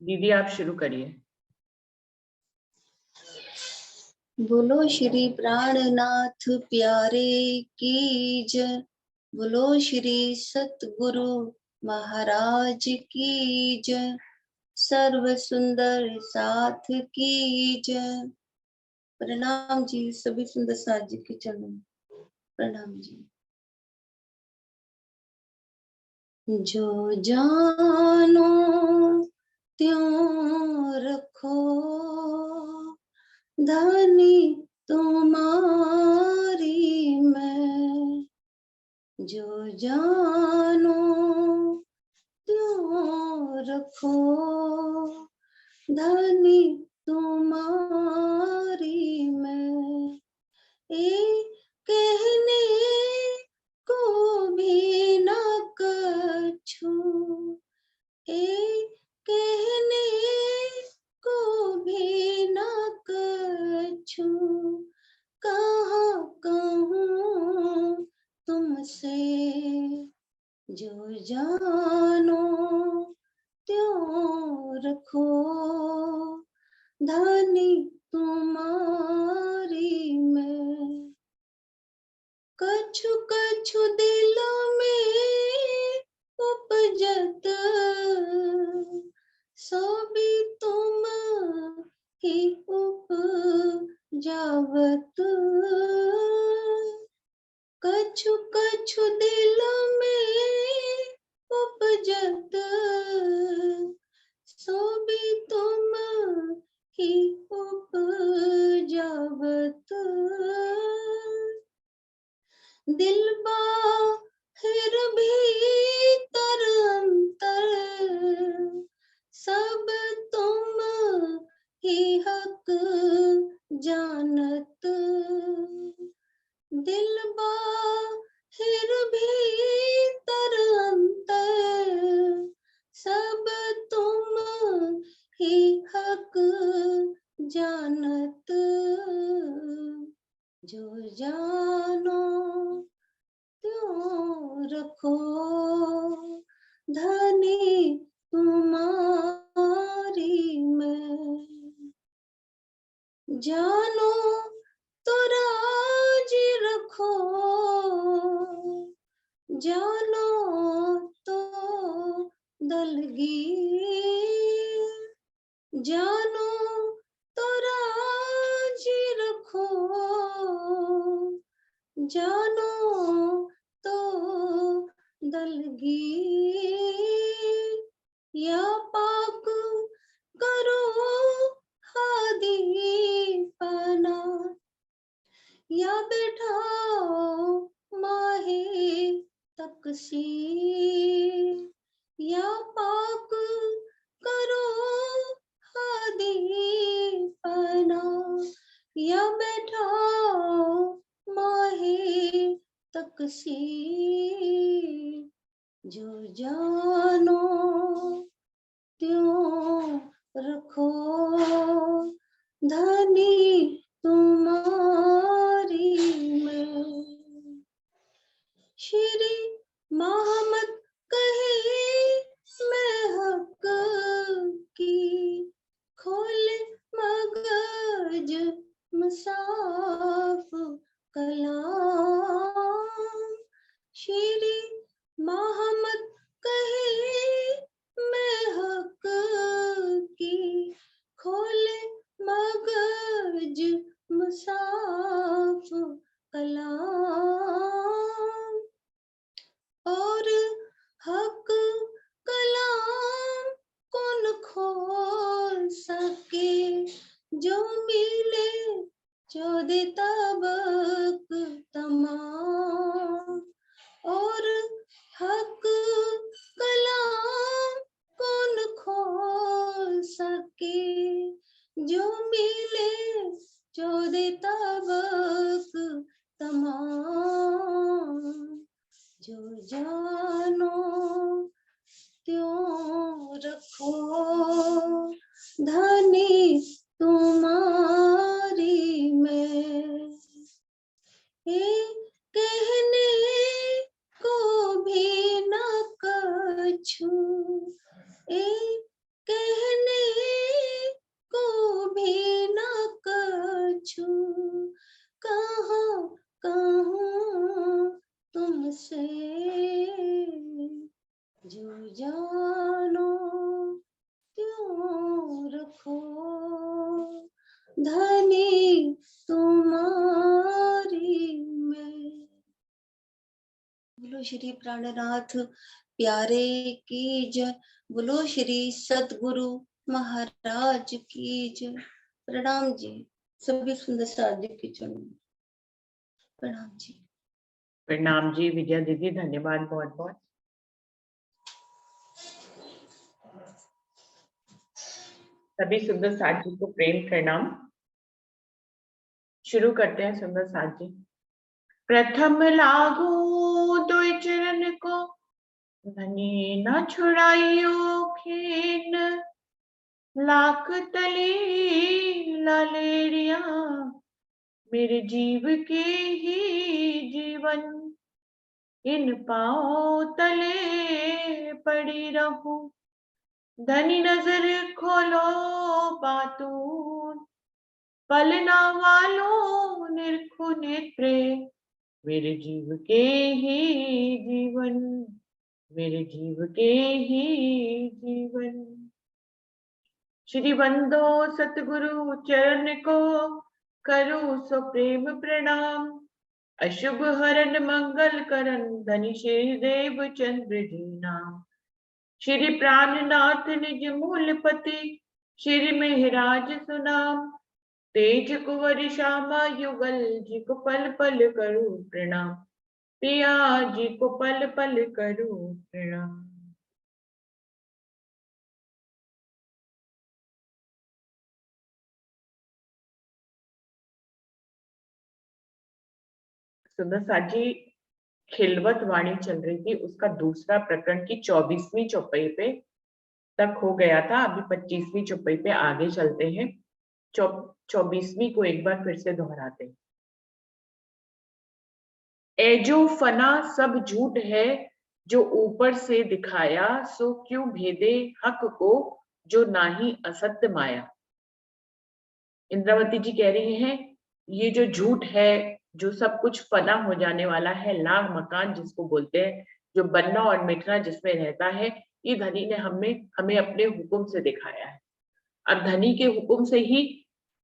दीदी आप शुरू करिए। बोलो श्री प्राणनाथ प्यारे की जय। बोलो श्री सतगुरु महाराज की जय। सर्व सुंदर साथ की जय। प्रणाम जी, सभी सुंदर साथ जी के चरणों में प्रणाम जी। जो जानो त्यों रखो, धनी तुम्हारी मैं। जो जानो त्यों रखो, धनी तुम्हारी मैं। एक कहने को भी न कछु, एक कहने को भी न कछु, कहाँ कहूँ तुमसे। जो जानो त्यों रखो, धनी तुम्हारी मैं। कछु कछु दिलों में उपजत, सो भी तुम ही उपजावत। कछु कछु दिलों में उपजत, सो भी तुम ही उपजावत। दिल बाहिर भीतर अंतर, सब तुम ही हक जानत। दिल बाहिर भीतर अंतर, सब तुम ही हक जानत। जो जानो त्यों रखो, धनी तुम्हारी मैं। जानो तो राज रखो, जानो तो दलगीर। जानो तो राज रखो, जानो तो दलगीर। या पाक करो हादी पना, या बैठाओ माहे तकसीर। या पाक करो हादी पना, या बैठाओ माहे तकसीर। जो जानो त्यों रखो, धनी तुम्हारी मैं। श्री मोहम्मद कहे मैं हक की, खोले मगज मुसाफ कलाम। श्री मोहम्मद कहे मैं हक की, खोले मगज मुसाफ कलाम। और हक कलाम कौन खोल सके, जो मिले चौदह तबक तमाम। और हक कलाम कौन खोल सके, जो मिले चौदह तबक तमाम। जो जानो त्यों रखो, धनी तुम्हारी मैं। एक कहने को भी न कछु, एक कहने जो जानो त्यों रखो, धनी तुम्हारी मैं। बोलो श्री प्राणनाथ प्यारे की जय, बोलो श्री सतगुरु महाराज की जय। प्रणाम जी, सभी सुंदर साधु की चरणों में प्रणाम जी। प्रणाम जी विजया दीदी, धन्यवाद बहुत बहुत। सभी सुंदर साथ जी को प्रेम प्रणाम। शुरू करते हैं सुंदर साथ जी। प्रथम लागू दो चरण को, धनी न छुड़ाइयो खीन, लाख तली लालेरिया, मेरे जीव के ही जीवन, इन पाओ तले पड़ी रहूं, धनी नजर खोलो पातून, पलना वालों निरखो नेत्रे, मेरे जीव के ही जीवन, मेरे जीव के ही जीवन। श्री बंदो सतगुरु चरण को, करो सो प्रेम प्रणाम, अशुभ हरण मंगल करन, धनी श्री देव चंद्र जी नाम। श्री प्राणनाथ निज मूलपति, श्री मेहराज सुनाम, तेज कुंवर श्यामा युगल, जी को पल पल करूं प्रणाम, पिया जी को पल पल करूं प्रणाम। सुंदर साथ जी, खिलवत वाणी चल रही थी, उसका दूसरा प्रकरण की 24वीं चौपाई पे तक हो गया था। अभी 25वीं चौपाई पे आगे चलते हैं। 24वीं को एक बार फिर से दोहराते हैं। ए जो फना सब झूठ है, जो ऊपर से दिखाया, सो क्यों भेदे हक को, जो नाही असत्य माया। इंद्रावती जी कह रही हैं, ये जो झूठ है, जो सब कुछ फना हो जाने वाला है, लाग मकान जिसको बोलते हैं, जो बनना और मिटना जिसमें रहता है, ये धनी ने हमें अपने हुक्म से दिखाया है। अब धनी के हुक्म से ही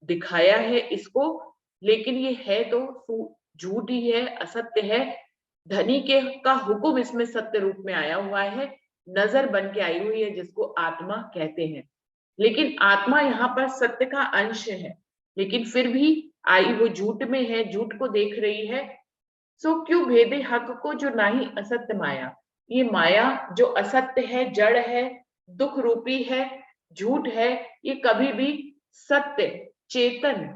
दिखाया है इसको, लेकिन ये है तो झूठ ही है, असत्य है। धनी के का हुक्म इसमें सत्य रूप में आया हुआ है, नजर बन के आई हुई है, जिसको आत्मा कहते हैं। लेकिन आत्मा यहाँ पर सत्य का अंश है, लेकिन फिर भी आई वो झूठ में है, झूठ को देख रही है। सो क्यों भेदे हक को, जो नाही असत्य माया। ये माया जो असत्य है, जड़ है, दुख रूपी है, झूठ है, ये कभी भी सत्य, चेतन,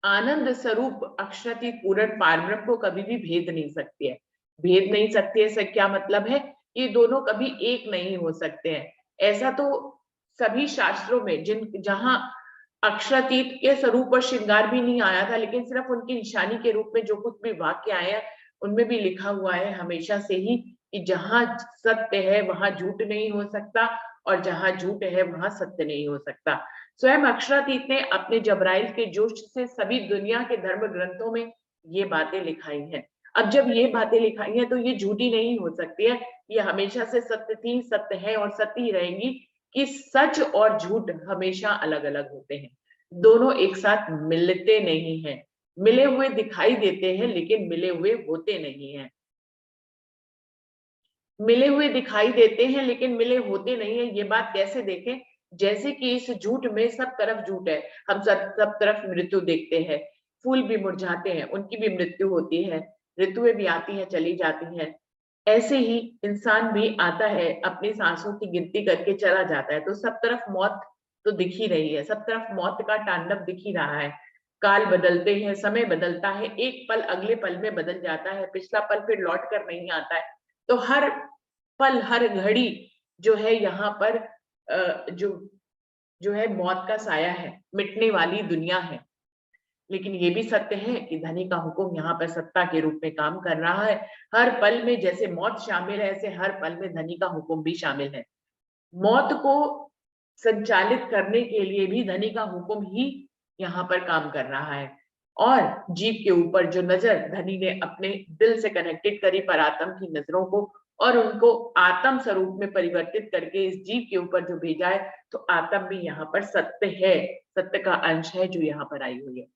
आनंद स्वरूप अक्षरातीत पूर्ण पारब्रह्म को कभी भी भेद नहीं सकती है। भेद नहीं सकती है, इससे क्या मतलब है? ये दोनों कभी एक नहीं हो सकते हैं। ऐसा तो सभी शास्त्रों में जहां अक्षरातीत के स्वरूप और श्रृंगार भी नहीं आया था, लेकिन सिर्फ उनकी निशानी के रूप में जो कुछ भी वाक्य आए, उनमें भी लिखा हुआ है हमेशा से ही कि जहां सत्य है वहां झूठ नहीं हो सकता, और जहां झूठ है वहां सत्य नहीं हो सकता। स्वयं अक्षरातीत ने अपने जबराइल के जोश से सभी दुनिया के धर्म ग्रंथों में ये बातें लिखाई हैं। अब जब ये बातें लिखाई हैं तो ये झूठी नहीं हो सकती है, ये हमेशा से सत्य थी, सत्य है और सत्य ही रहेंगी, कि सच और झूठ हमेशा अलग अलग होते हैं। दोनों एक साथ मिलते नहीं हैं, मिले हुए दिखाई देते हैं लेकिन मिले हुए होते नहीं हैं। मिले हुए दिखाई देते हैं लेकिन मिले होते नहीं है। ये बात कैसे देखें? जैसे कि इस झूठ में सब तरफ झूठ है, हम सब तरफ मृत्यु देखते हैं, फूल भी मुरझाते हैं, उनकी भी मृत्यु होती है, ऋतुएं भी आती हैं चली जाती हैं। ऐसे ही इंसान भी आता है, अपनी सांसों की गिनती करके चला जाता है, तो सब तरफ मौत तो दिख ही रही है, सब तरफ मौत का तांडव दिख ही रहा है। काल बदलते हैं, समय बदलता है, एक पल अगले पल में बदल जाता है, पिछला पल फिर लौट कर नहीं आता है। तो हर पल हर घड़ी जो है यहाँ पर जो है मौत का साया है, मिटने वाली दुनिया है। लेकिन ये भी सत्य है कि धनी का हुक्म यहाँ पर सत्ता के रूप में काम कर रहा है। हर पल में जैसे मौत शामिल है, ऐसे हर पल में धनी का हुक्म भी शामिल है। मौत को संचालित करने के लिए भी धनी का हुक्म ही यहाँ पर काम कर रहा है। और जीव के ऊपर जो नजर धनी ने अपने दिल से कनेक्टेड करी परात्म की नजरों को, और उनको आत्म स्वरूप में परिवर्तित करके इस जीव के ऊपर जो भेजा है, तो आत्म भी यहाँ पर सत्य है, सत्य का अंश है जो यहाँ पर आई हुई है।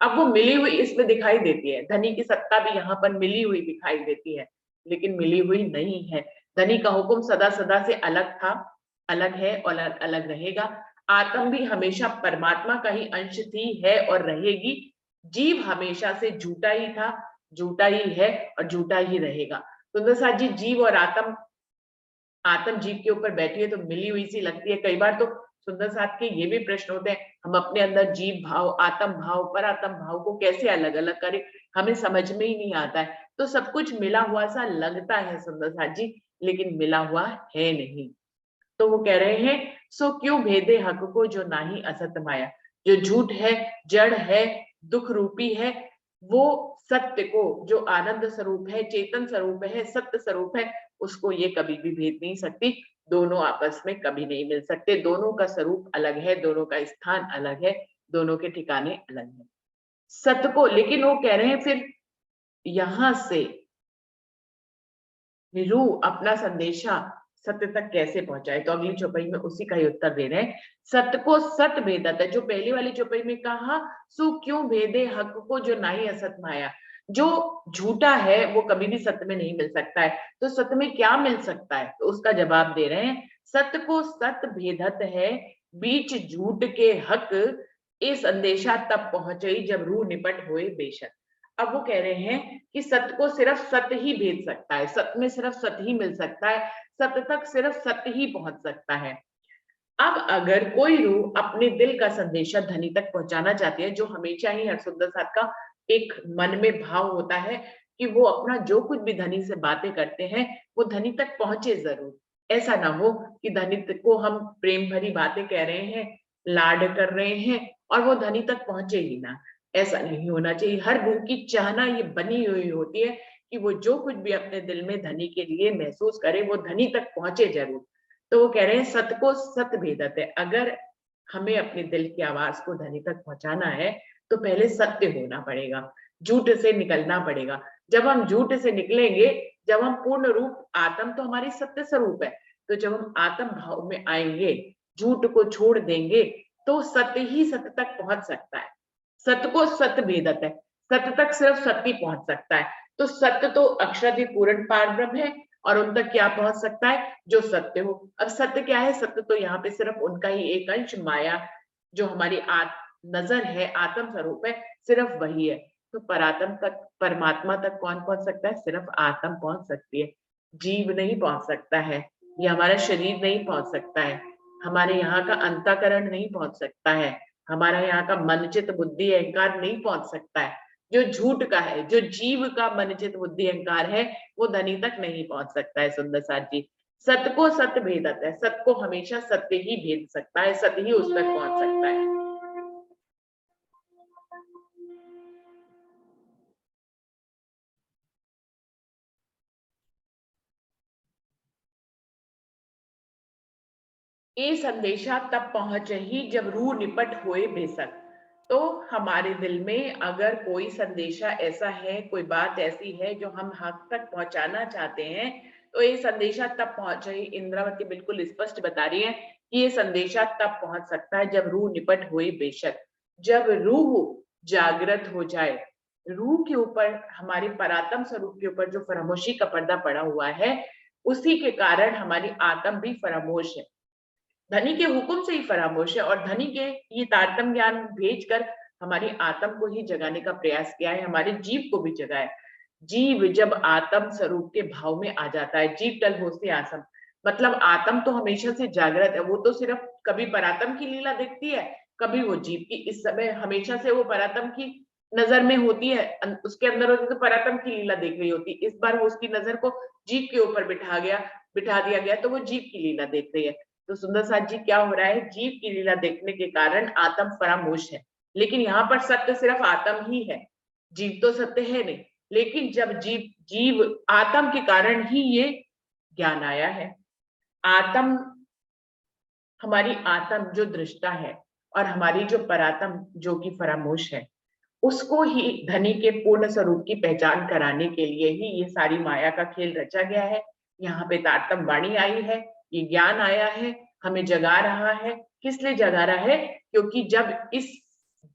अब वो मिली हुई इसमें दिखाई देती है, धनी की सत्ता भी यहाँ पर मिली हुई दिखाई देती है, लेकिन मिली हुई नहीं है। धनी का हुक्म सदा सदा से अलग था, अलग है और अलग रहेगा। आत्म भी हमेशा परमात्मा का ही अंश थी, है और रहेगी। जीव हमेशा से झूठा ही था, झूठा ही है और झूठा ही रहेगा। सुंदर साथ जी, जीव और आत्म, आत्म जीव के ऊपर बैठी है तो मिली हुई सी लगती है। कई बार तो सुंदर साथ के ये भी प्रश्न होते हैं, हम अपने अंदर जीव भाव, आत्म भाव, पर आत्म भाव को कैसे अलग अलग करें, हमें समझ में ही नहीं आता है। तो सब कुछ मिला हुआ सा लगता है सुंदर साथ जी, लेकिन मिला हुआ है नहीं। तो वो कह रहे हैं, सो क्यों भेदे हक को जो नाही असत माया। जो झूठ है, जड़ है, दुख रूपी है, वो सत्य को, जो आनंद स्वरूप है, चेतन स्वरूप है, सत्य स्वरूप है, उसको ये कभी भी भेद नहीं सकती। दोनों आपस में कभी नहीं मिल सकते, दोनों का स्वरूप अलग है, दोनों का स्थान अलग है, दोनों के ठिकाने अलग है। सत्य को, लेकिन वो कह रहे हैं फिर यहां से रूह अपना संदेशा सत्य तक कैसे पहुंचाए। तो अगली चौपाई में उसी का ही उत्तर दे रहे हैं, सत्य को सत्य भेदत है। जो पहली वाली चौपाई में कहा, सु क्यों भेदे हक को जो नाही असत माया। जो झूठा है वो कभी भी सत्य में नहीं मिल सकता है, तो सत्य में क्या मिल सकता है, तो उसका जवाब दे रहे हैं, सत्य को सत्य भेदत है, बीच झूठ के हक, ये संदेशा तब पहुंचे जब रूह निपट हुए बेशक। अब वो कह रहे हैं कि सत्य को सिर्फ सत्य ही भेद सकता है, सत्य में सिर्फ सत्य ही मिल सकता है, सत्य तक सिर्फ सत्य ही पहुंच सकता है। अब अगर कोई रूह अपने दिल का संदेशा धनी तक पहुंचाना चाहती है, जो हमेशा ही हरसुंदर साथ का एक मन में भाव होता है कि वो अपना जो कुछ भी धनी से बातें करते हैं वो धनी तक पहुंचे जरूर। ऐसा ना हो कि धनी को हम प्रेम भरी बातें कह रहे हैं, लाड कर रहे हैं और वो धनी तक पहुंचे ही ना। ऐसा नहीं होना चाहिए। हर रूह की चाहना ये बनी हुई होती है कि वो जो कुछ भी अपने दिल में धनी के लिए महसूस करे वो धनी तक पहुंचे जरूर। तो वो कह रहे हैं, सत्य को सत्य भेदत है। अगर हमें अपने दिल की आवाज को धनी तक पहुंचाना है तो पहले सत्य होना पड़ेगा, झूठ से निकलना पड़ेगा। जब हम झूठ से निकलेंगे, जब हम पूर्ण रूप, आत्म तो हमारी सत्य स्वरूप है, तो जब हम आत्म भाव में आएंगे, झूठ को छोड़ देंगे, तो सत्य ही सत्य तक पहुंच सकता है। सत्य को सत्य भेदत है, सत्य तक सिर्फ सत्य पहुंच सकता है। तो सत्य तो अक्षर पूर्ण पारब्रह्म है, और उन तक क्या पहुंच सकता है, जो सत्य हो। अब सत्य क्या है, सत्य तो यहाँ पे सिर्फ उनका ही एक अंश, माया, जो हमारी नजर है, आत्म स्वरूप है, सिर्फ वही है। तो परात्म तक, परमात्मा तक कौन पहुंच सकता है, सिर्फ आत्म पहुंच सकती है, जीव नहीं पहुंच सकता है, ये हमारा शरीर नहीं पहुंच सकता है, हमारे यहाँ का अंतःकरण नहीं पहुंच सकता है, हमारा यहाँ का मन चित्त बुद्धि अहंकार नहीं पहुंच सकता है। जो झूठ का है, जो जीव का मन चित्त बुद्धि अहंकार है, वो धनी तक नहीं पहुंच सकता है। सुंदर साथ जी, सत्य को सत्य भेदत है, सत्य को हमेशा सत्य ही भेद सकता है, सत्य ही उस तक पहुंच सकता है। ये संदेशा तब पहुंचे ही जब रूह निपट होए बेसक। तो हमारे दिल में अगर कोई संदेशा ऐसा है, कोई बात ऐसी है जो हम हक तक पहुंचाना चाहते हैं, तो ये संदेशा तब पहुंचे ही, इंद्रावती बिल्कुल स्पष्ट बता रही है कि ये संदेशा तब पहुंच सकता है जब रूह निपट होए बेशक। जब रूह जागृत हो जाए, रूह के ऊपर, हमारे परात्म स्वरूप के ऊपर जो फरामोशी का पर्दा पड़ा हुआ है, उसी के कारण हमारी आत्म भी फरामोश है, धनी के हुक्म से ही फरामोश है, और धनी के ये तारतम्य ज्ञान भेजकर हमारी आत्म को ही जगाने का प्रयास किया है, हमारे जीव को भी जगाया। जीव जब आत्म स्वरूप के भाव में आ जाता है, जीव टल हो से आसम, मतलब आत्म तो हमेशा से जागृत है, वो तो सिर्फ कभी परात्म की लीला देखती है, कभी वो जीव की। इस समय हमेशा से वो परात्म की नजर में होती है, उसके अंदर होती तो परात्म की लीला देख रही होती। इस बार वो उसकी नजर को जीव के ऊपर बिठा दिया गया, तो वो जीव की लीला देख रही है। तो सुंदर साथ जी, क्या हो रहा है, जीव की लीला देखने के कारण आत्म फरामोश है, लेकिन यहाँ पर सत्य सिर्फ आत्म ही है, जीव तो सत्य है नहीं। लेकिन जब जीव आत्म के कारण ही ये ज्ञान आया है। आत्म, हमारी आत्म जो दृष्टा है, और हमारी जो परात्म जो कि फरामोश है, उसको ही धनी के पूर्ण स्वरूप की पहचान कराने के लिए ही ये सारी माया का खेल रचा गया है, यहाँ पे तारतम वाणी आई है, ये ज्ञान आया है, हमें जगा रहा है। किस लिए जगा रहा है? क्योंकि जब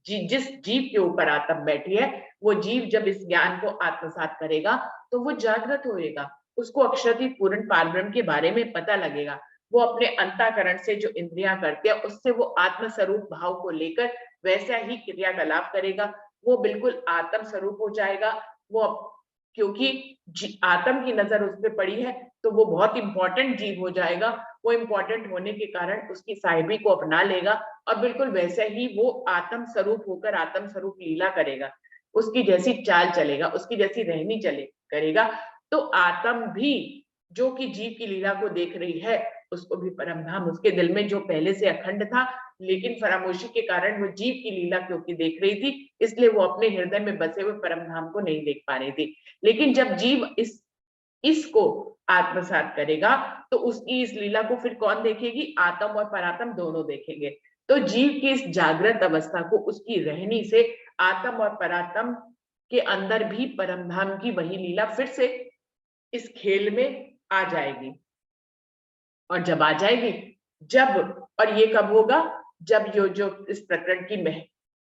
जिस जीव के ऊपर आत्मा बैठी है, वो जीव जब इस ज्ञान को आत्मसात करेगा तो वो जागृत होएगा, उसको अक्षरति पूर्ण पारब्रह्म के बारे में पता लगेगा। वो अपने अंतःकरण से जो इंद्रियां करते हैं उससे वो आत्म स्वरूप भाव को लेकर वैसा ही क्रियाकलाप करेगा। वो बिल्कुल आत्म स्वरूप हो जाएगा। वो क्योंकि आत्म की नजर उस पर पड़ी है तो वो बहुत इंपॉर्टेंट जीव हो जाएगा। वो इंपॉर्टेंट होने के कारण उसकी साहिबी को अपना लेगा और बिल्कुल वैसे ही वो आत्म स्वरूप होकर आत्म स्वरूप लीला करेगा, उसकी जैसी चाल चलेगा, उसकी जैसी रहनी चले करेगा। तो आत्म भी जो कि जीव की लीला को देख रही है, उसको भी परमधाम, उसके दिल में जो पहले से अखंड था लेकिन फरामोशी के कारण वो जीव की लीला क्योंकि देख रही थी, इसलिए वो अपने हृदय में बसे हुए परमधाम को नहीं देख पा रही थी। लेकिन जब जीव इसको आत्मसात करेगा तो उसकी इस लीला को फिर कौन देखेगी? आत्म और परात्म दोनों देखेंगे। तो जीव की इस जागृत अवस्था को उसकी रहनी से आत्म और परात्म के अंदर भी परमधाम की वही लीला फिर से इस खेल में आ जाएगी। और जब आ जाएगी, और ये कब होगा? जब जो इस प्रकरण की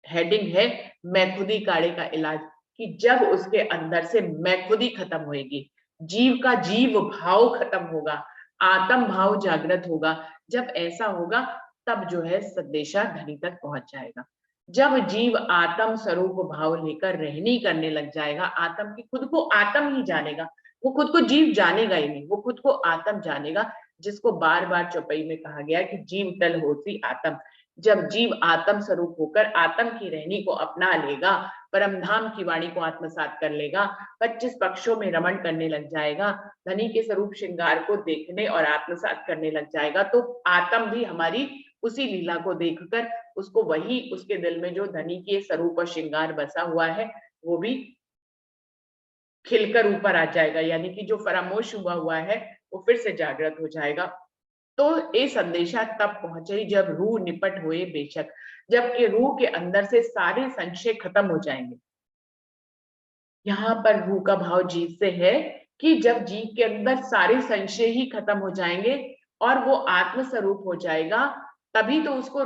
हेडिंग है मैं खुदी काढ़े का इलाज, कि जब उसके अंदर से मैं खुदी खत्म होएगी, जीव का जीव भाव खत्म होगा, आत्म भाव जागृत होगा। जब ऐसा होगा तब जो है संदेशा धनी तक पहुंच जाएगा। जब जीव आत्म स्वरूप भाव लेकर रहनी करने लग जाएगा, आत्म की खुद को आत्म ही जानेगा, वो खुद को जीव जानेगा ही नहीं, वो खुद को आत्म जानेगा, जिसको बार बार चौपाई में कहा गया कि जीव तल होती आत्म। जब जीव आत्म स्वरूप होकर आत्म की रहनी को अपना लेगा, परमधाम की वाणी को आत्मसात कर लेगा, 25 पक्षों में रमण करने लग जाएगा, धनी के स्वरूप श्रृंगार को देखने और आत्मसात करने लग जाएगा, तो आत्म भी हमारी उसी लीला को देखकर उसको वही उसके दिल में जो धनी के स्वरूप और श्रृंगार बसा हुआ है वो भी खिलकर ऊपर आ जाएगा, यानी कि जो फरामोश हुआ है वो फिर से जागृत हो जाएगा। तो ये संदेशा तब पहुंचे जब रूह निपट हुए बेशक, जबकि रूह के अंदर से सारे संशय खत्म हो जाएंगे। यहाँ पर रूह का भाव जीव से है कि जब जीव के अंदर सारे संशय ही खत्म हो जाएंगे और वो आत्म स्वरूप हो जाएगा, तभी तो उसको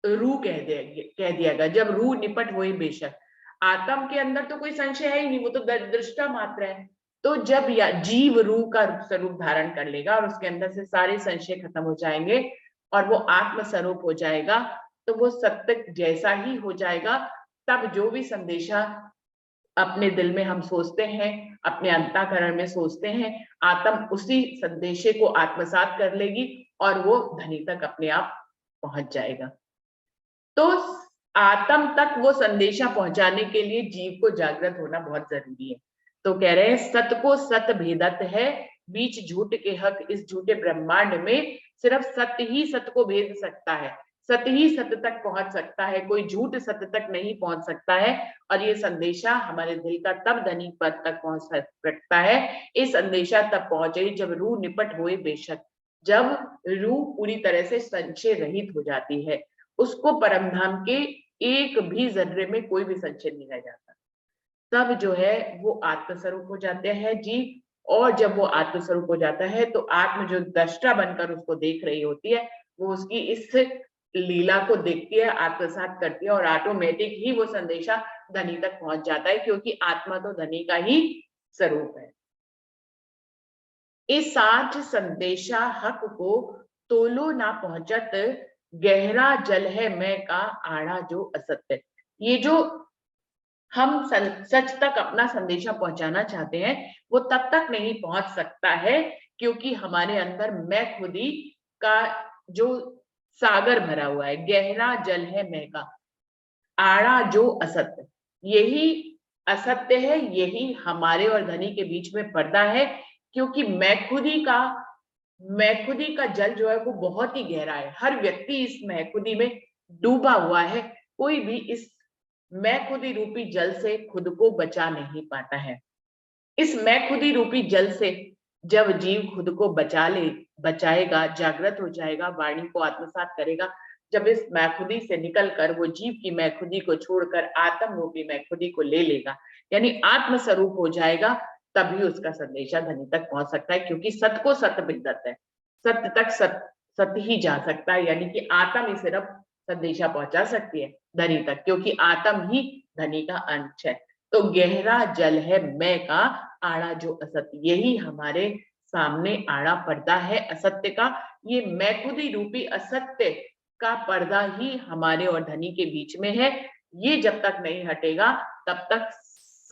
रूह कह दिया गया। जब रूह निपट हुए बेशक, आत्म के अंदर तो कोई संशय है ही नहीं, वो तो दृष्टा मात्र है। तो जब जीव रूह का स्वरूप धारण कर लेगा और उसके अंदर से सारे संशय खत्म हो जाएंगे और वो आत्म स्वरूप हो जाएगा, तो वो सत्य जैसा ही हो जाएगा। तब जो भी संदेशा अपने दिल में हम सोचते हैं, अपने अंतःकरण में सोचते हैं, आत्म उसी संदेशे को आत्मसात कर लेगी और वो धनी तक अपने आप पहुंच जाएगा। तो आत्म तक वो संदेशा पहुंचाने के लिए जीव को जागृत होना बहुत जरूरी है। तो कह रहे हैं सत को सत भेदत है, बीच झूठ के हक इस झूठे ब्रह्मांड में, सिर्फ सत्य ही सत्य को भेद सकता है, सत्य ही सत्य तक पहुंच सकता है, कोई झूठ सत्य तक नहीं पहुंच सकता है। और ये संदेशा हमारे दिल का तब धनी पद तक पहुंच सकता है, ये संदेशा तब पहुंचे जब रूह निपट हुए बेशक, जब रूह पूरी तरह से संशय रहित हो जाती है, उसको परमधाम के एक भी जर्रे में कोई भी संशय नहीं रह जाता, तब जो है वो आत्मस्वरूप हो जाते हैं जीव। और जब वो आत्मस्वरूप हो जाता है तो आत्म जो दृष्टा बनकर उसको देख रही होती है, वो उसकी इस लीला को देखती है, आत्मसात करती है और ऑटोमेटिक ही वो संदेशा धनी तक पहुंच जाता है, क्योंकि आत्मा तो धनी का ही स्वरूप है। इस साच संदेशा हक को तोलो ना पहुंचत, गहरा जल है मैं का आड़ा जो असत्य। ये जो हम सच तक अपना संदेशा पहुंचाना चाहते हैं वो तब तक नहीं पहुंच सकता है, क्योंकि हमारे अंदर मैं खुदी का जो सागर भरा हुआ है, गहरा जल है मैं का आड़ा जो असत्य, यही असत्य है, यही हमारे और धनी के बीच में पर्दा है। क्योंकि मैं खुदी का जल जो है वो बहुत ही गहरा है, हर व्यक्ति इस मैं खुदी में डूबा हुआ है, कोई भी इस मैं खुदी रूपी जल से खुद को बचा नहीं पाता है। इस मैं खुदी रूपी जल से जब जीव खुद को बचाएगा, जागृत हो जाएगा, वाणी को आत्मसात करेगा, जब इस मैं खुदी से निकलकर वो जीव की मैं खुदी को छोड़कर आत्म रूपी मैं खुदी को ले लेगा, यानी आत्म स्वरूप हो जाएगा, तभी उसका संदेशा धनी तक पहुंच सकता है, क्योंकि सत को सत बिंदत है, सत्य तक सत ही जा सकता है, यानी कि आत्म ही सिर्फ संदेशा पहुंचा सकती है धनी तक, क्योंकि आत्म ही धनी का अंश है। तो गहरा जल है मैं का आड़ा जो असत्य, यही हमारे सामने आड़ा पर्दा है असत्य का। ये मैं खुद ही रूपी असत्य का पर्दा ही हमारे और धनी के बीच में है। ये जब तक नहीं हटेगा तब तक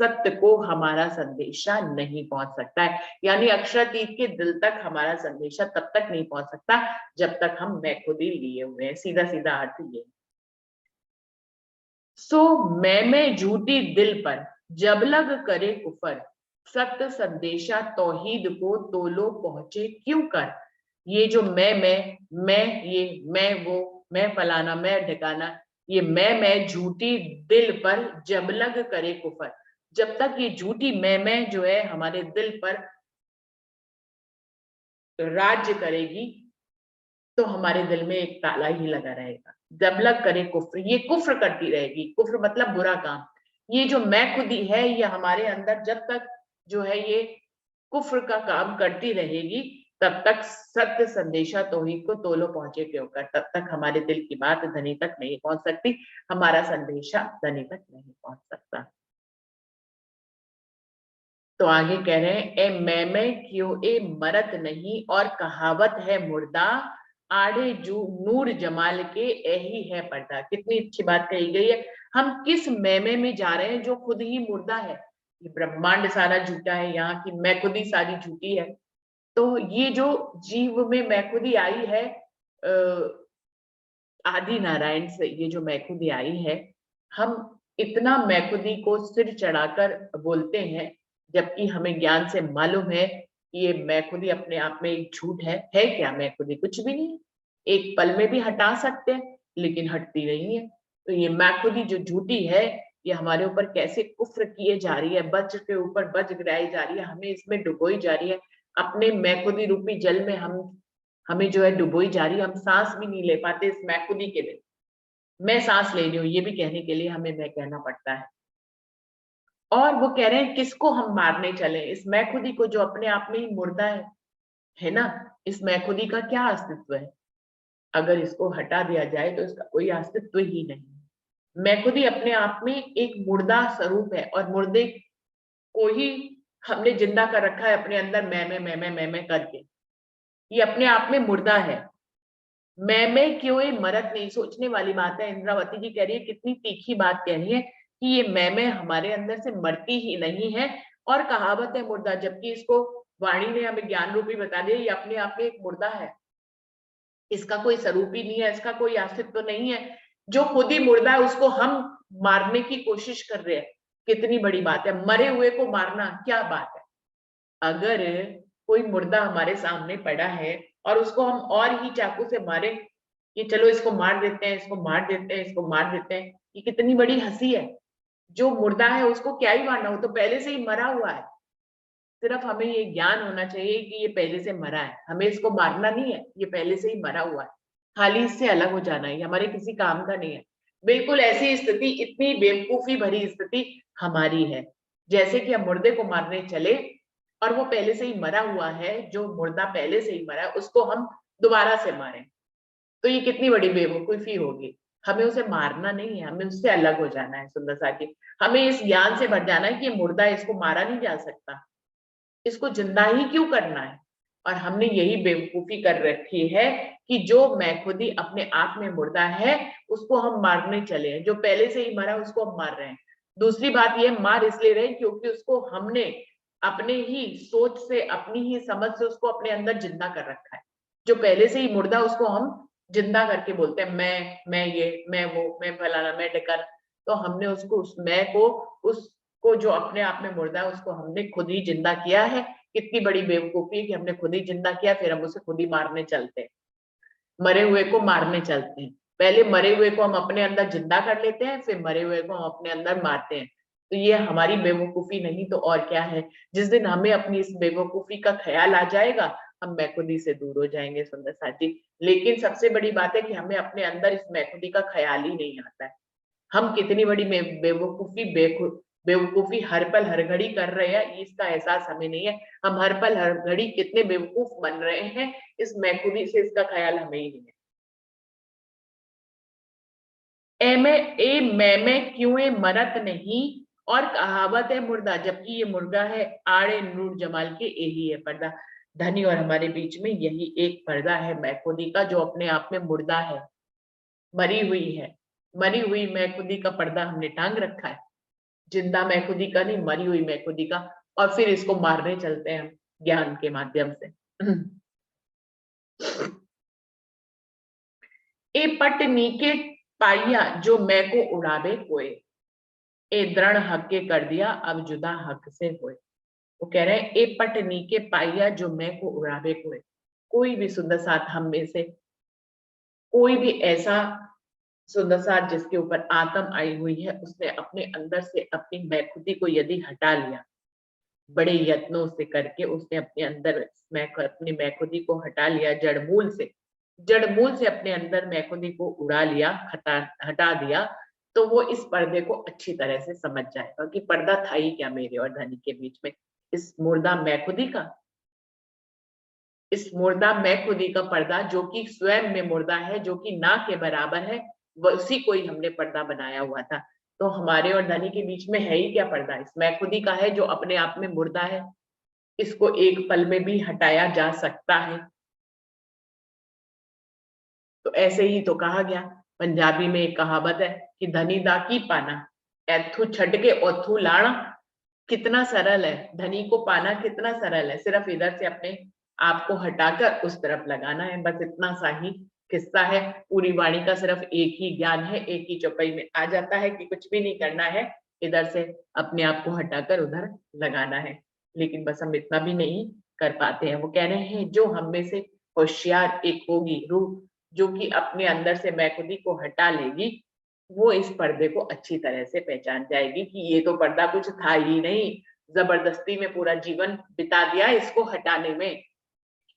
सत्य को हमारा संदेशा नहीं पहुंच सकता है, यानी अक्षरातीत के दिल तक हमारा संदेशा तब तक नहीं पहुंच सकता जब तक हम मैं खुद ही लिए हुए हैं। सीधा सीधा अर्थ ये। सो मैं झूठी दिल पर जब लग करे कुफर, सत्य संदेशा तौहीद को तोलो पहुंचे क्यों कर। ये जो मैं ये मैं वो मैं फलाना मैं ठिकाना, ये मैं झूठी दिल पर जब लग करे कुफर, जब तक ये झूठी मैं जो है हमारे दिल पर राज्य करेगी तो हमारे दिल में एक ताला ही लगा रहेगा। जब लग करे कुफ्र, ये कुफ्र करती रहेगी, कुफ्र मतलब बुरा काम। ये जो मैं खुद ही है ये हमारे अंदर जब तक जो है ये कुफ्र का काम करती रहेगी तब तक सत्य संदेशा तौहीद को तोलो पहुंचे क्यों कर, तब तक हमारे दिल की बात धनी तक नहीं पहुंच सकती, हमारा संदेशा धनी तक नहीं पहुंच सकता। तो आगे कह रहे हैं ए मैं क्यों ए मरत नहीं और कहावत है मुर्दा, आड़े जू नूर जमाल के यही है पर्दा। कितनी अच्छी बात कही गई है। हम किस मैं में जा रहे हैं जो खुद ही मुर्दा है। ये ब्रह्मांड सारा झूठा है, यहाँ की मैं खुद ही सारी झूठी है। तो ये जो जीव में मैं खुद ही आई है आदि नारायण से, ये जो मैं खुद ही आई है, हम इतना मैं खुद ही को सिर चढ़ाकर बोलते हैं, जबकि हमें ज्ञान से मालूम है कि ये मैं खुद ही अपने आप में एक झूठ है क्या मैं खुद ही कुछ भी नहीं है। एक पल में भी हटा सकते हैं लेकिन हटती नहीं है। तो ये मैं खुद ही जो झूठी है ये हमारे ऊपर कैसे कुफ्र किए जा रही है, वज्र के ऊपर वज्र गिराई जा रही है, हमें इसमें डुबोई जा रही है। अपने मैं खुद ही रूपी जल में हमें जो है डुबोई जा रही है। हम सांस भी नहीं ले पाते इस मैं खुद ही के लिए। मैं सांस ले रही हूँ ये भी कहने के लिए हमें मैं कहना पड़ता है। और वो कह रहे हैं किसको हम मारने चले, इस मैं खुदी को जो अपने आप में ही मुर्दा है ना। इस मैं खुदी का क्या अस्तित्व है, अगर इसको हटा दिया जाए तो इसका कोई अस्तित्व ही नहीं। मैं खुदी अपने आप में एक मुर्दा स्वरूप है और मुर्दे को ही हमने जिंदा कर रखा है अपने अंदर मैं करके। ये अपने आप में मुर्दा है। मैं क्यों ये मरद नहीं, सोचने वाली बात है। इंद्रावती जी कह रही है, कितनी तीखी बात कह रही है कि ये मैं हमारे अंदर से मरती ही नहीं है और कहावत है मुर्दा, जबकि इसको वाणी ने हमें ज्ञान रूपी बता दिया ये अपने आप में एक मुर्दा है। इसका कोई स्वरूप ही नहीं है, इसका कोई अस्तित्व तो नहीं है। जो खुद ही मुर्दा है उसको हम मारने की कोशिश कर रहे हैं। कितनी बड़ी बात है, मरे हुए को मारना क्या बात है। अगर कोई मुर्दा हमारे सामने पड़ा है और उसको हम और ही चाकू से मारे कि चलो इसको मार देते हैं, इसको मार देते हैं, इसको मार देते हैं, ये कितनी बड़ी हंसी है। जो मुर्दा है उसको क्या ही मारना, वो तो पहले से ही मरा हुआ है। सिर्फ हमें ये ज्ञान होना चाहिए कि ये पहले से मरा है, हमें इसको मारना नहीं है, ये पहले से ही मरा हुआ है, खाली इससे अलग हो जाना है, ये हमारे किसी काम का नहीं है। बिल्कुल ऐसी स्थिति, इतनी बेवकूफी भरी स्थिति हमारी है, जैसे कि हम मुर्दे को मारने चले और वो पहले से ही मरा हुआ है, जो मुर्दा पहले से ही मरा है उसको हम दोबारा से मारें, तो ये कितनी बड़ी बेवकूफी होगी। हमें उसे मारना नहीं है, हमें उससे अलग हो जाना है। सुंदर साथी, हमें इस ज्ञान से भर जाना है कि ये मुर्दा है, इसको मारा नहीं जा सकता, इसको जिंदा ही क्यों करना है। और हमने यही बेवकूफी कर रखी है कि जो मैं खुद ही अपने आप में मुर्दा है उसको हम मारने चले हैं, जो पहले से ही मरा उसको हम मार रहे हैं। दूसरी बात ये, मार इसलिए रहे क्योंकि उसको हमने अपने ही सोच से, अपनी ही समझ से उसको अपने अंदर जिंदा कर रखा है। जो पहले से ही मुर्दा उसको हम जिंदा करके बोलते हैं मैं ये मैं वो मैं फलाना मैं ढिकाना। तो हमने उसको उस मैं को, उसको जो अपने आप में मुर्दा है उसको हमने खुद ही जिंदा किया है। कितनी बड़ी बेवकूफी है कि हमने खुद ही जिंदा किया, फिर हम उसे खुद ही मारने चलते हैं, मरे हुए को मारने चलते हैं। पहले मरे हुए को हम अपने अंदर जिंदा कर लेते हैं, फिर मरे हुए को हम अपने अंदर मारते हैं। तो ये हमारी बेवकूफी नहीं तो और क्या है। जिस दिन हमें अपनी इस बेवकूफी का ख्याल आ जाएगा हम मैखुदी से दूर हो जाएंगे सुंदर साथी। लेकिन सबसे बड़ी बात है कि हमें अपने अंदर इस मैखुदी का ख्याल ही नहीं आता है। हम कितनी बड़ी बेवकूफी बेवकूफी हर पल हर घड़ी कर रहे हैं, इसका एहसास हमें नहीं है। हम हर पल हर घड़ी कितने बेवकूफ बन रहे हैं, इस मैं खुदी से इसका ख्याल हमें ही नहीं है। मैं क्यों मरत नहीं, और कहावत है मुर्दा, जबकि ये मुर्गा है। आड़े नूर जमाल के यही है पर्दा। धनी और हमारे बीच में यही एक पर्दा है मैं खुदी का, जो अपने आप में मुर्दा है, मरी हुई है। मरी हुई मैं खुदी का पर्दा हमने टांग रखा है, जिंदा मैं खुदी का नहीं, मरी हुई मैं खुदी का। और फिर इसको मारने चलते हैं हम ज्ञान के माध्यम से। ए पट नीके पाइया जो मैं को उड़ावे कोई, ए दृढ़ हक के कर दिया अब जुदा हक से होए। वो कह रहे हैं ए पट नीके पाइया जो मैं को उड़ावे कोई। कोई भी सुंदर साथ हम में से कोई भी ऐसा सुंदर साथ जिसके ऊपर आत्म आई हुई है, उसने अपने अंदर से अपनी मैं खुदी को यदि हटा लिया, बड़े यत्नों से करके उसने अपने अंदर अपनी मैं खुदी को हटा लिया, जड़ मूल से अपने अंदर मैं खुदी को उड़ा लिया, हटा दिया, तो वो इस पर्दे को अच्छी तरह से समझ जाएगा कि पर्दा था ही क्या मेरे और धनी के बीच में। इस मुर्दा मैं खुदी का, इस मुर्दा मैं खुदी का पर्दा, जो कि स्वयं में मुर्दा है, जो कि ना के बराबर है, उसी को ही हमने पर्दा बनाया हुआ था। तो हमारे और धनी के बीच में है ही क्या पर्दा, इस मैं खुदी का है, जो अपने आप में मुर्दा है। इसको एक पल में भी हटाया जा सकता है। तो ऐसे ही तो कहा गया, पंजाबी में एक कहावत है कि धनी दा की पाना, एथू छट के ओथू लाना। कितना सरल है, धनी को पाना कितना सरल है, सिर्फ इधर से अपने आप को हटाकर उस तरफ लगाना है, बस इतना सा ही किस्सा है। पूरी वाणी का सिर्फ एक ही ज्ञान है, एक ही चौपाई में आ जाता है कि कुछ भी नहीं करना है, इधर से अपने आप को हटाकर उधर लगाना है। लेकिन बस हम इतना भी नहीं कर पाते हैं। वो कह रहे हैं जो हम में से होशियार एक होगी रूह, जो कि अपने अंदर से मैं खुदी को हटा लेगी, वो इस पर्दे को अच्छी तरह से पहचान जाएगी कि ये तो पर्दा कुछ था ही नहीं, जबरदस्ती में पूरा जीवन बिता दिया इसको हटाने में।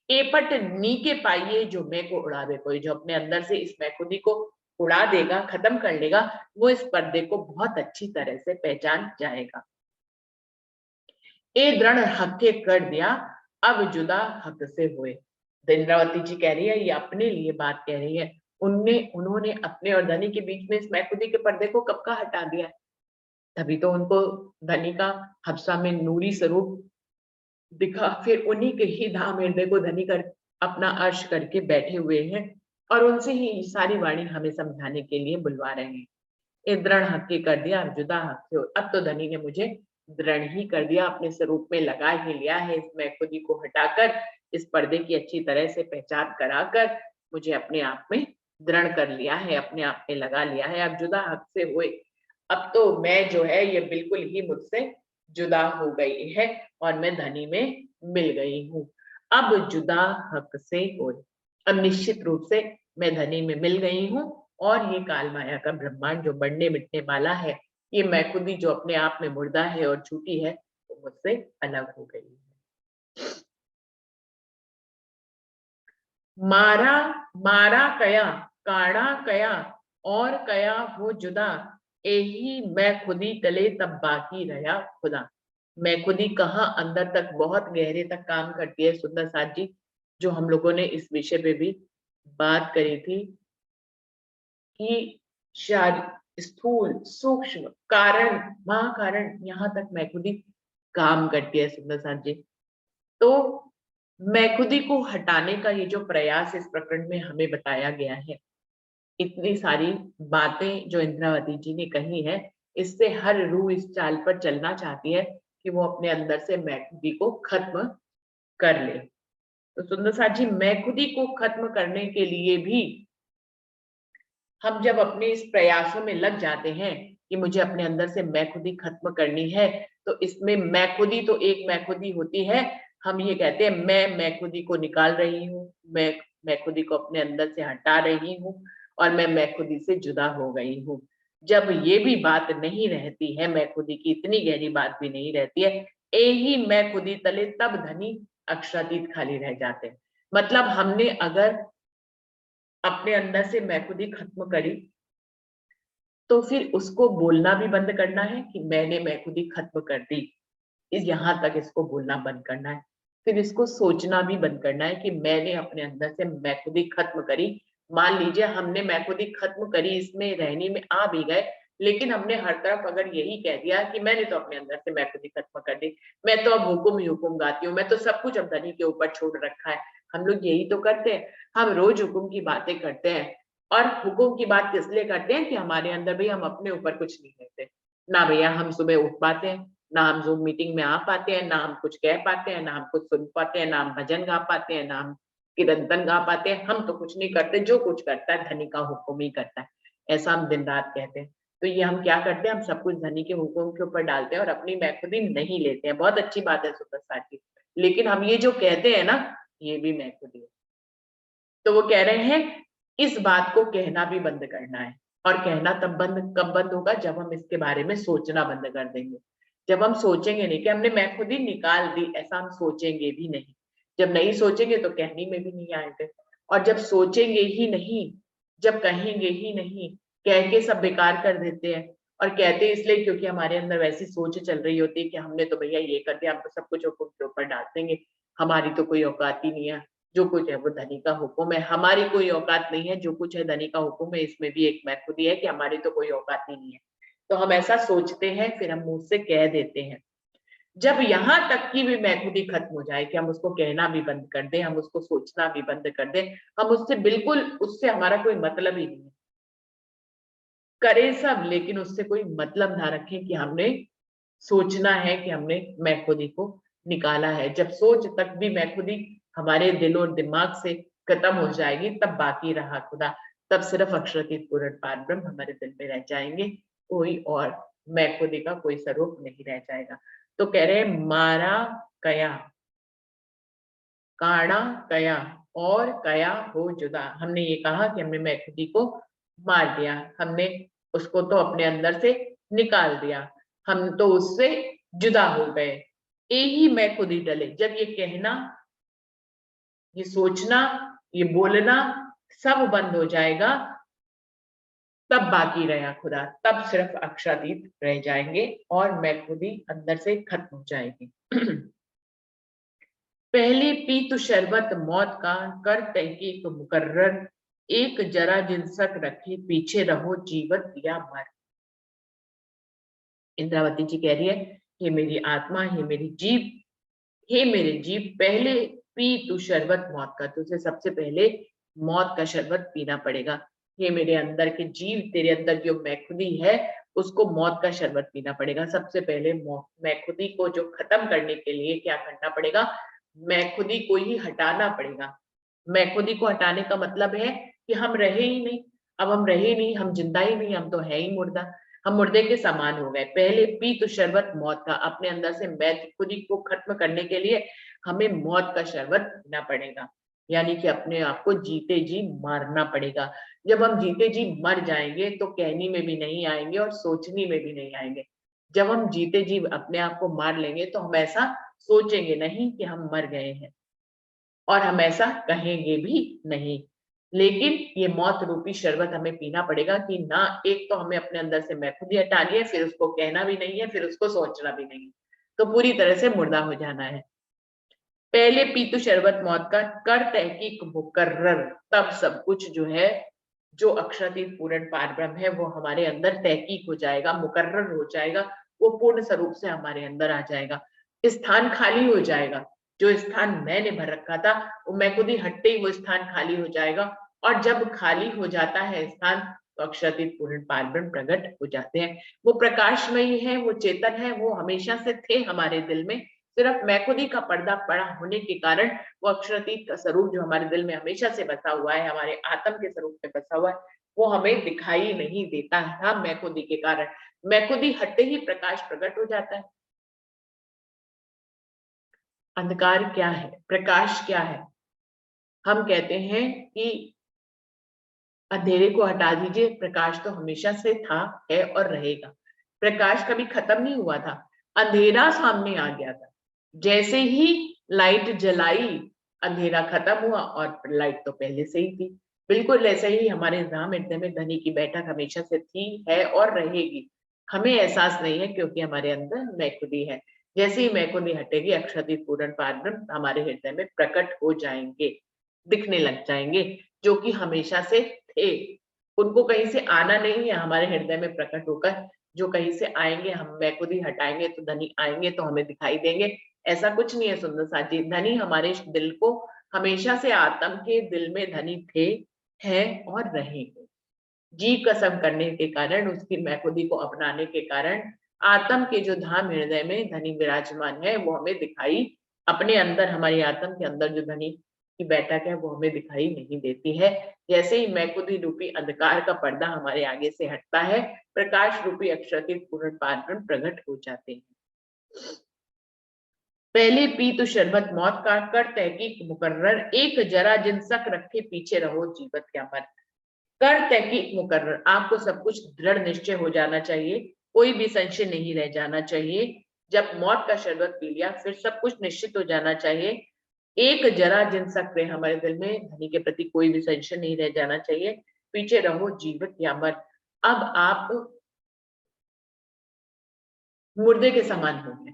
एपट नीके पाइये जो मैं को उड़ावे कोई, जो अपने अंदर से इस मैं खुदी को उड़ा देगा, खत्म कर लेगा, वो इस पर्दे को बहुत अच्छी तरह से पहचान जाएगा। ए दृढ़ हक कर दिया अब जुदा हक से हुए। इंद्रावती जी कह रही है, ये अपने लिए बात कह रही है। उन्होंने अपने और धनी के बीच में इस मैं खुदी के पर्दे को कब का हटा दिया है, तभी तो उनको धनी का हफ्सा में नूरी स्वरूप दिखा। फिर उन्हीं के ही धाम हृदय को धनी कर अपना अर्श करके बैठे हुए हैं, और उनसे ही सारी वाणी हमें समझाने के लिए बुलवा रहे हैं। ए दृढ़ हक के कर दिया अब जुदा हक से। अब तो धनी ने मुझे दृढ़ ही कर दिया, अपने स्वरूप में लगा ही लिया है, इस मैं खुदी को हटाकर इस पर्दे की अच्छी तरह से पहचान कराकर मुझे अपने आप में दृढ़ कर लिया है, अपने आप में लगा लिया है। अब जुदा हक से हुए, अब तो मैं जो है ये बिल्कुल ही मुझसे जुदा हो गई है और मैं धनी में मिल गई हूँ। अब जुदा हक से हुए, अब निश्चित रूप से मैं धनी में मिल गई हूँ, और ये काल माया का ब्रह्मांड जो बढ़ने मिटने वाला है, ये मैं खुदी जो अपने आप में मुर्दा है और छूटी है, वो मुझसे अलग हो गई है। मारा मारा कया काड़ा कया और कया हो जुदा, यही मैं खुदी तले तब बाकी रहा खुदा। मैं खुदी कहाँ अंदर तक बहुत गहरे तक काम करती है सुंदर साथ जी, जो हम लोगों ने इस विषय पे भी बात करी थी कि स्थूल सूक्ष्म कारण महाकारण यहाँ तक मैं खुदी काम करती है सुंदर साथ जी। तो मैं खुदी को हटाने का ये जो प्रयास इस प्रकरण में हमें बताया गया है, इतनी सारी बातें जो इंद्रावती जी ने कही है, इससे हर रूह इस चाल पर चलना चाहती है कि वो अपने अंदर से मैं खुदी को खत्म कर ले। तो सुंदर साथ जी, मैं खुदी को खत्म करने के लिए भी हम जब अपने इस प्रयासों में लग जाते हैं कि मुझे अपने अंदर से मैं खुदी खत्म करनी है, तो इसमें मैं खुदी तो एक मैं खुदी होती है। हम ये कहते हैं मैं खुदी को निकाल रही हूँ, मैं खुदी को अपने अंदर से हटा रही हूँ, और मैं खुदी से जुदा हो गई हूँ। जब ये भी बात नहीं रहती है, मैं खुदी की इतनी गहरी बात भी नहीं रहती है, यही मैं खुदी तले तब धनी अक्षरातीत खाली रह जाते हैं। मतलब हमने अगर अपने अंदर से मैं खुदी खत्म करी, तो फिर उसको बोलना भी बंद करना है कि मैंने मैं खुद ही खत्म कर दी, इस यहाँ तक इसको बोलना बंद करना है। फिर इसको सोचना भी बंद करना है कि मैंने अपने अंदर से मैं खुद ही खत्म करी। मान लीजिए हमने मैं खुद ही खत्म करी, इसमें रहने में आ भी गए, लेकिन हमने हर तरफ अगर यही कह दिया कि मैंने तो अपने अंदर से मैं खुद ही खत्म कर दी, मैं तो अब हुक्म ही हुक्म गाती हूँ, मैं तो सब कुछ अब धनी के ऊपर छोड़ रखा है। हम लोग यही तो करते हैं, हम रोज हुक्म की बातें करते हैं। और हुक्म की बात किस लिए करते हैं कि हमारे अंदर भी हम अपने ऊपर कुछ नहीं लेते। ना भैया हम सुबह उठ पाते हैं, ना हम ज़ूम मीटिंग में आ पाते हैं, ना हम कुछ कह पाते हैं, ना हम कुछ सुन पाते हैं, ना हम भजन गा पाते हैं, ना हम कीर्तन गा पाते हैं, हम तो कुछ नहीं करते, जो कुछ करता है धनी का हुक्म ही करता है। ऐसा हम दिन रात कहते हैं। तो ये हम क्या करते हैं, हम सब कुछ धनी के हुक्म के ऊपर डालते हैं और अपनी महफूदी नहीं लेते हैं। बहुत अच्छी बात है सुपरस्टार जी, लेकिन हम ये जो कहते हैं ना, ये भी महफूदी है। तो वो कह रहे हैं इस बात को कहना भी बंद करना है। और कहना कब बंद होगा, जब हम इसके बारे में सोचना बंद कर देंगे। जब हम सोचेंगे नहीं कि हमने मैं खुद ही निकाल दी, ऐसा हम सोचेंगे भी नहीं। जब नहीं सोचेंगे तो कहने में भी नहीं आएंगे। और जब सोचेंगे ही नहीं, जब कहेंगे ही नहीं, कह के सब बेकार कर देते हैं। और कहते इसलिए क्योंकि हमारे अंदर वैसी सोच चल रही होती है कि हमने तो भैया ये कर दिया, हम तो सब कुछ हुक्म के ऊपर डाल देंगे, हमारी तो कोई औकात ही नहीं है, जो कुछ है वो धनी का हुक्म है, हमारी कोई औकात नहीं है, जो कुछ है धनी का हुक्म है। इसमें भी एक महफूदी है कि हमारी तो कोई औकात ही नहीं है। तो हम ऐसा सोचते हैं, फिर हम मुंह से कह देते हैं। जब यहाँ तक की भी महफूदी खत्म हो जाए कि हम उसको कहना भी बंद कर दें, हम उसको सोचना भी बंद कर दें, हम उससे बिल्कुल, उससे हमारा कोई मतलब ही नहीं है, करें सब लेकिन उससे कोई मतलब ना रखें कि हमने सोचना है कि हमने मैं खुदी को निकाला है। जब सोच तक भी मैं खुदी हमारे दिल और दिमाग से खत्म हो जाएगी, तब बाकी रहा खुदा, तब सिर्फ अक्षरातीत पूर्ण पार ब्रह्म हमारे दिल में रह जाएंगे, कोई और मैं खुदी का कोई स्वरूप नहीं रह जाएगा। तो कह रहे हैं मारा कया, काड़ा कया और कया हो जुदा। हमने ये कहा कि हमने मैं खुदी को मार दिया, हमने उसको तो अपने अंदर से निकाल दिया, हम तो उससे जुदा हो गए। यही मैं खुद ही डले। जब ये कहना, ये सोचना, ये बोलना सब बंद हो जाएगा, तब बाकी रहा खुदा, तब सिर्फ अक्षरातीत रह जाएंगे और मैं खुद ही अंदर से खत्म हो जाएगी। पहले पी तो शरबत मौत का, कर तहकीक मुकर्रर, एक जरा जिनसक रखे पीछे रहो जीवत या मर। इंद्रावती जी कह रही है, हे मेरी आत्मा, हे मेरी जीव, हे मेरे जीव, पहले पी तू शरबत मौत का, तुझे सबसे पहले मौत का शरबत पीना पड़ेगा। ये मेरे अंदर के जीव, तेरे अंदर जो मैं खुदी है, उसको मौत का शरबत पीना पड़ेगा। सबसे पहले मैं खुदी को जो खत्म करने के लिए क्या करना पड़ेगा, मैं खुदी को ही हटाना पड़ेगा। मैं खुदी को हटाने का मतलब है कि हम रहे ही नहीं। अब हम रहे ही नहीं, हम जिंदा ही नहीं, हम तो है ही मुर्दा, हम मुर्दे के समान हो गए। पहले पी तो शरबत मौत का, अपने अंदर से मैं खुदी को खत्म करने के लिए हमें मौत का शरबत पीना पड़ेगा, यानी कि अपने आप को जीते जी मारना पड़ेगा। जब हम जीते जी मर जाएंगे तो कहने में भी नहीं आएंगे और सोचने में भी नहीं आएंगे। जब हम जीते जी अपने आप को मार लेंगे तो हम ऐसा सोचेंगे नहीं कि हम मर गए हैं, और हम ऐसा कहेंगे भी नहीं। लेकिन ये मौत रूपी शरबत हमें पीना पड़ेगा कि ना, एक तो हमें अपने अंदर से मैं खुद ही हटानी है, फिर उसको कहना भी नहीं है, फिर उसको सोचना भी नहीं, तो पूरी तरह से मुर्दा हो जाना है। पहले पी तो शरबत मौत का, कर तहकीक मुकर्रर, तब सब कुछ जो है, जो अक्षरातीत पूर्ण पार ब्रह्म है, वो हमारे अंदर तहकीक हो जाएगा, मुकर्रर हो जाएगा, वो पूर्ण स्वरूप से हमारे अंदर आ जाएगा। स्थान खाली हो जाएगा, जो स्थान मैंने भर रखा था, वो मैं खुद ही हटते ही वो स्थान खाली हो जाएगा। और जब खाली हो जाता है स्थान, तो अक्षरातीत पूर्ण पार ब्रह्म प्रकट हो जाते हैं। वो प्रकाशमयी है, वो चेतन है, वो हमेशा से थे हमारे दिल में, सिर्फ मैं खुद ही का पर्दा पड़ा होने के कारण वो अक्षरातीत का स्वरूप जो हमारे दिल में हमेशा से बसा हुआ है, हमारे आत्म के स्वरूप में बसा हुआ है, वो हमें दिखाई नहीं देता था मैं खुद ही के कारण। मैं खुद ही हटते ही प्रकाश प्रकट हो जाता है। अंधकार क्या है, प्रकाश क्या है? हम कहते हैं कि अंधेरे को हटा दीजिए, प्रकाश तो हमेशा से था, है और रहेगा। प्रकाश कभी खत्म नहीं हुआ था, अंधेरा सामने आ गया था। जैसे ही लाइट जलाई, अंधेरा खत्म हुआ और लाइट तो पहले से ही थी। बिल्कुल ऐसे ही हमारे धाम हृदय में धनी की बैठक हमेशा से थी, है और रहेगी। हमें एहसास नहीं है क्योंकि हमारे अंदर मैं खुदी है। जैसे ही मैं खुदी हटेगी, अक्षरातीत पूर्ण पारब्रह्म हमारे हृदय में प्रकट हो जाएंगे, दिखने लग जाएंगे, जो कि हमेशा से थे। उनको कहीं से आना नहीं है, हमारे हृदय में प्रकट होकर जो कहीं से आएंगे, हम मैं खुद ही हटाएंगे तो धनी आएंगे तो हमें दिखाई देंगे। ऐसा कुछ नहीं है सुंदर साथ जी। धनी हमारे इस दिल को हमेशा से आत्म के दिल में धनी थे, हैं और रहेंगे। जीव कसम करने के कारण, उसकी मैं खुदी को अपनाने के कारण आत्म के जो धाम हृदय में धनी विराजमान है वो हमें दिखाई, अपने अंदर हमारी आत्म के अंदर जो धनी की बैठक है वो हमें दिखाई नहीं देती है। जैसे ही मैं खुदी रूपी अंधकार का पर्दा हमारे आगे से हटता है, प्रकाश रूपी अक्षरातीत पूर्ण पारब्रह्म प्रकट हो जाते हैं। पहले पी तो शरबत मौत का, कर तहकीक मुकर्रर, एक जरा जिन शक रखे पीछे रहो जीवत क्या मर। कर तहकीक मुकर्रर, आपको सब कुछ दृढ़ निश्चय हो जाना चाहिए, कोई भी संशय नहीं रह जाना चाहिए। जब मौत का शरबत पी लिया फिर सब कुछ निश्चित हो जाना चाहिए। एक जरा जिन शक रहे हमारे दिल में, धनी के प्रति कोई भी संशय नहीं रह जाना चाहिए, पीछे रहो जीवत या मर। अब आप मुर्दे के समान हो गए,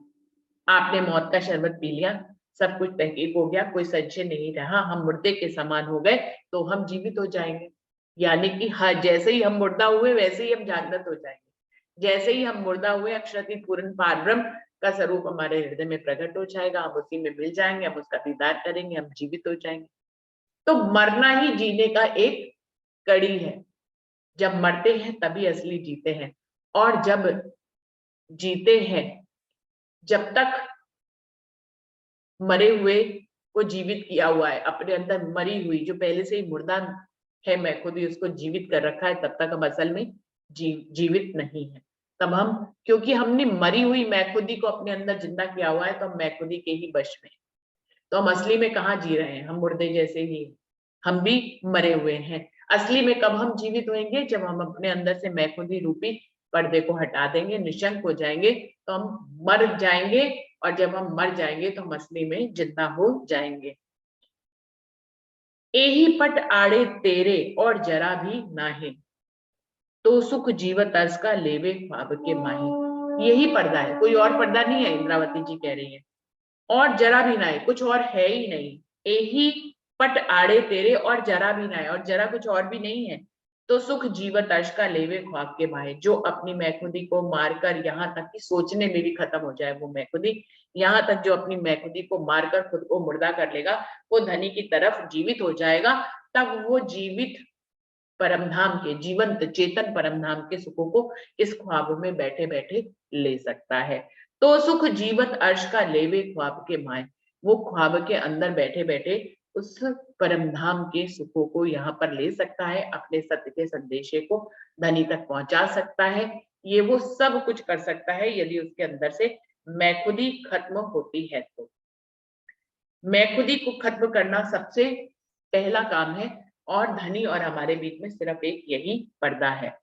आपने मौत का शरबत पी लिया, सब कुछ तहकीक हो गया, कोई संशय नहीं रहा, हम मुर्दे के समान हो गए, तो हम जीवित हो जाएंगे। यानी कि हर जैसे ही हम मुर्दा हुए वैसे ही हम जागृत हो जाएंगे। जैसे ही हम मुर्दा हुए, अक्षरातीत पूर्ण पारब्रह्म का स्वरूप हमारे हृदय में प्रकट हो जाएगा, हम उसी में मिल जाएंगे, हम उसका दीदार करेंगे, हम जीवित हो जाएंगे। तो मरना ही जीने का एक कड़ी है। जब मरते हैं तभी असली जीते हैं, और जब जीते हैं, जब तक मरे हुए को जीवित किया हुआ है, अपने अंदर मरी हुई जो पहले से ही मुर्दा है मैं खुद ही उसको जीवित कर रखा है, तब तक हम असल में जीवित नहीं है। तब हम, क्योंकि हमने मरी हुई मैं खुदी को अपने अंदर जिंदा किया हुआ है, तो हम मैं खुदी के ही वश में, तो हम असली में कहाँ जी रहे हैं, हम मुर्दे जैसे ही, हम भी मरे हुए हैं। असली में कब हम जीवित होंगे, जब हम अपने अंदर से मैं खुदी रूपी पर्दे को हटा देंगे, निशंक हो जाएंगे, तो हम मर जाएंगे, और जब हम मर जाएंगे तो हम असली में जिंदा हो जाएंगे। एही पट आड़े तेरे और जरा भी नाहे, तो सुख जीवत अर्ज का लेवे ख्वाब के माही। यही पर्दा है, कोई और पर्दा नहीं है, इंद्रावती जी कह रही है। और जरा भी ना है, कुछ और है ही नहीं। एही पट आड़े तेरे और जरा भी ना है, और जरा कुछ और भी नहीं है। तो सुख जीवत अर्श का लेवे ख्वाब के माहे, जो अपनी मैं खुदी को मारकर, यहाँ तक कि सोचने में भी खत्म हो जाए वो मैं खुदी, यहाँ तक जो अपनी मैं खुदी को मारकर खुद को मुर्दा कर लेगा, वो धनी की तरफ जीवित हो जाएगा। तब वो जीवित परमधाम के, जीवंत चेतन परमधाम के सुखों को इस ख्वाब में बैठे बैठे ले सकता है। तो सुख जीवत अर्श का लेवे ख्वाब के माए, वो ख्वाब के अंदर बैठे बैठे उस परमधाम के सुखों को यहाँ पर ले सकता है, अपने सत्य के संदेशे को धनी तक पहुंचा सकता है। ये वो सब कुछ कर सकता है यदि उसके अंदर से मैं खुदी खत्म होती है। तो मैं खुदी को खत्म करना सबसे पहला काम है, और धनी और हमारे बीच में सिर्फ एक यही पर्दा है।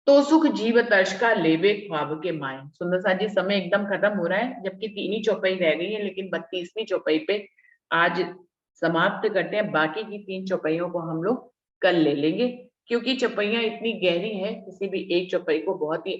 तो सुख जीव तर्श का लेवे ख्वाब के माए। सुंदर सा जी, समय एकदम खत्म हो रहा है, जबकि 3 ही चौपाई रह गई है, लेकिन 32वीं चौपाई पे आज समाप्त करते हैं। बाकी की 3 चौपाइयों को हम लोग कल ले लेंगे, क्योंकि चौपाइयां इतनी गहरी हैं, किसी भी एक चौपाई को बहुत ही